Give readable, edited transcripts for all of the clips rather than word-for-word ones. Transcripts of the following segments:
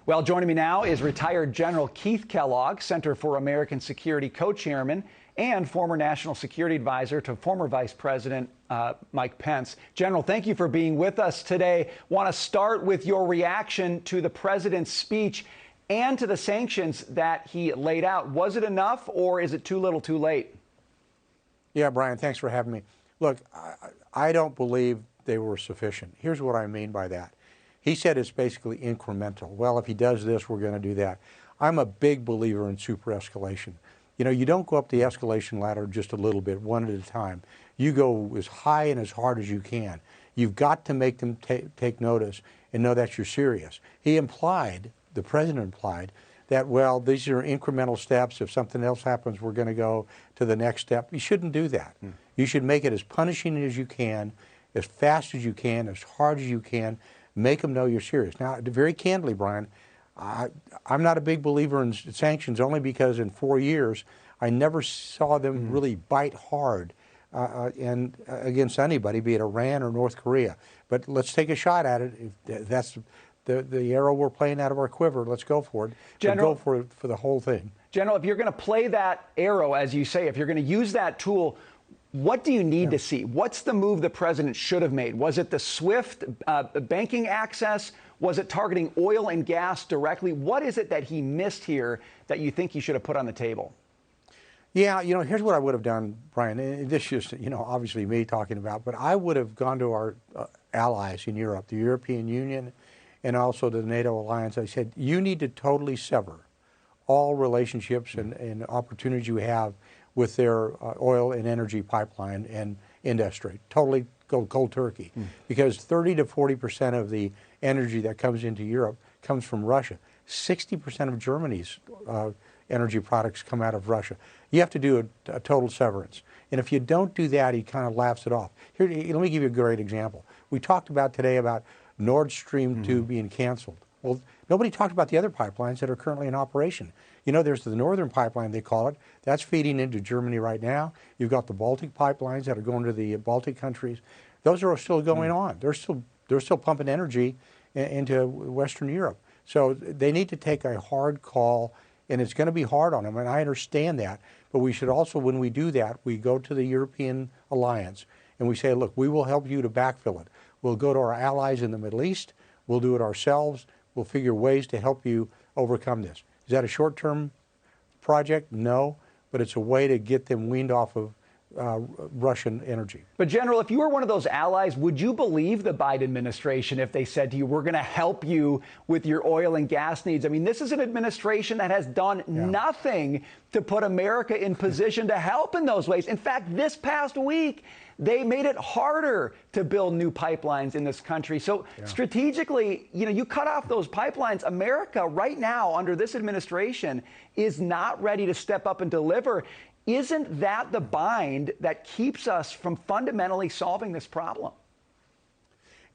Well, joining me now is retired General Keith Kellogg, Center for American Security co-chairman and former national security advisor to former Vice President Mike Pence. General, thank you for being with us today. Want to start with your reaction to the president's speech and to the sanctions that he laid out. Was it enough, or is it too little too late? Yeah, Brian, thanks for having me. Look, I don't believe they were sufficient. Here's what I mean by that. He said it's basically incremental. Well, if he does this, we're going to do that. I'm a big believer in super escalation. You know, you don't go up the escalation ladder just a little bit, one at a time. You go as high and as hard as you can. You've got to make them take notice and know that you're serious. He implied, the president implied, that, well, these are incremental steps. If something else happens, we're going to go to the next step. You shouldn't do that. You should make it as punishing as you can, as fast as you can, as hard as you can. Make them know you're serious. Now, very candidly, Brian, I'm not a big believer in sanctions only because in 4 years, I never saw them really bite hard and against anybody, be it Iran or North Korea. But let's take a shot at it. If that's the arrow we're playing out of our quiver, let's go for it. General, go for the whole thing. General, if you're going to play that arrow, as you say, if you're going to use that tool, what do you need to see? What's the move the president should have made? Was it the SWIFT banking access? Was it targeting oil and gas directly? What is it that he missed here that you think he should have put on the table? Yeah, you know, here's what I would have done, Brian. And this is, you know, obviously me talking about, but I would have gone to our allies in Europe, the European Union, and also the NATO alliance. I said, you need to totally sever all relationships and opportunities you have with their oil and energy pipeline and industry. Totally go cold turkey. Because 30 to 40% of the energy that comes into Europe comes from Russia. 60% of Germany's energy products come out of Russia. You have to do a total severance. And if you don't do that, he kind of laughs it off. Here, let me give you a great example. We talked about today about Nord Stream 2 being canceled. Well, nobody talked about the other pipelines that are currently in operation. You know, there's the Northern Pipeline, they call it. That's feeding into Germany right now. You've got the Baltic pipelines that are going to the Baltic countries. Those are still going on. They're still pumping energy into Western Europe. So they need to take a hard call, and it's going to be hard on them, and I understand that. But we should also, when we do that, we go to the European alliance, and we say, look, we will help you to backfill it. We'll go to our allies in the Middle East. We'll do it ourselves. We'll figure ways to help you overcome this. Is that a short-term project? No, but it's a way to get them weaned off of Russian energy. But General, if you were one of those allies, would you believe the Biden administration if they said to you, we're going to help you with your oil and gas needs? I mean, this is an administration that has done nothing to put America in position to help in those ways. In fact, this past week, they made it harder to build new pipelines in this country. So strategically, you know, you cut off those pipelines. America right now under this administration is not ready to step up and deliver. Isn't that the bind that keeps us from fundamentally solving this problem?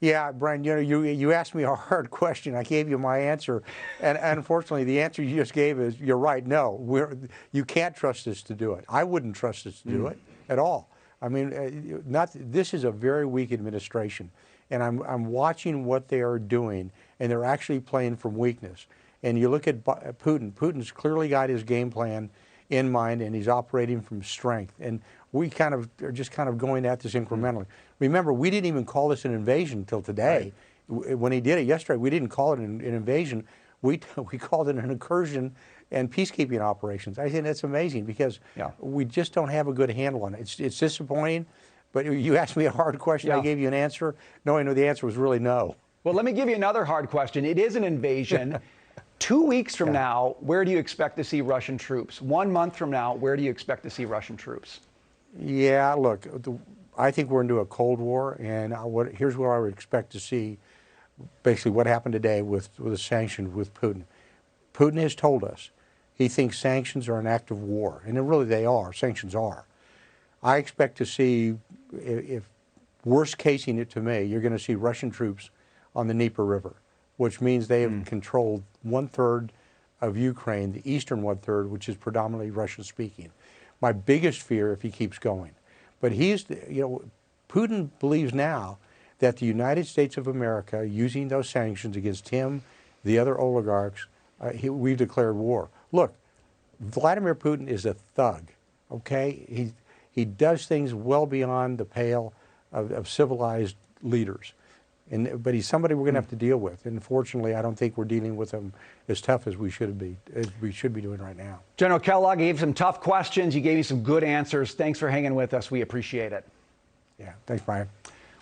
Yeah, Brian, you know, you asked me a hard question. I gave you my answer. And unfortunately, the answer you just gave is, you're right, no. You can't trust us to do it. I wouldn't trust us to do it at all. I mean, this is a very weak administration. And I'm watching what they are doing, and they're actually playing from weakness. And you look at Putin. Putin's clearly got his game plan in mind, and he's operating from strength. And we kind of are just kind of going at this incrementally. Remember, we didn't even call this an invasion until today. When he did it yesterday, we didn't call it an invasion. We called it an incursion and peacekeeping operations. I think that's amazing because we just don't have a good handle on it. It's disappointing, but you asked me a hard question. I gave you an answer, knowing the answer was really no. Well, let me give you another hard question. It is an invasion. 2 weeks from now, where do you expect to see Russian troops? 1 month from now, where do you expect to see Russian troops? Yeah, look, I think we're into a Cold War, and here's what I would expect to see, basically what happened today with the sanctions with Putin. Putin has told us he thinks sanctions are an act of war, and really they are. Sanctions are. I expect to see, if worst casing it to me, you're going to see Russian troops on the Dnieper River, which means they have controlled 1/3 of Ukraine, the eastern 1/3, which is predominantly Russian-speaking. My biggest fear if he keeps going. But Putin believes now that the United States of America, using those sanctions against him the other oligarchs, we've declared war. Look, Vladimir Putin is a thug, okay? He does things well beyond the pale of civilized leaders. But he's somebody we're going to have to deal with. And fortunately, I don't think we're dealing with him as tough as we should be doing right now. General Kellogg gave some tough questions. You gave me some good answers. Thanks for hanging with us. We appreciate it. Yeah, thanks, Brian.